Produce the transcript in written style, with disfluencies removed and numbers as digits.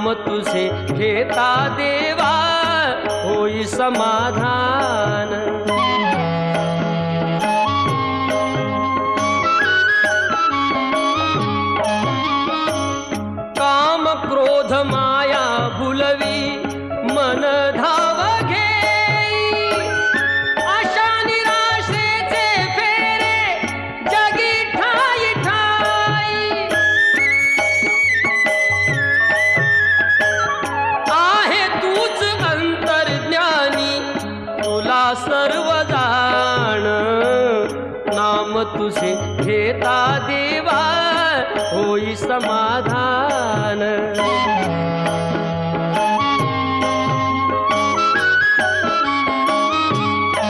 नाम तुझे घेता देवा होई समाधान। काम क्रोध माया भुलवी मन धाव घेई, आशा निराशेचे फेरे जगी ठाई ठाई। आहे तूच अंतर्ज्ञानी तुला सर्व जाण, नाम तुझे घेता देवा होई समाधान।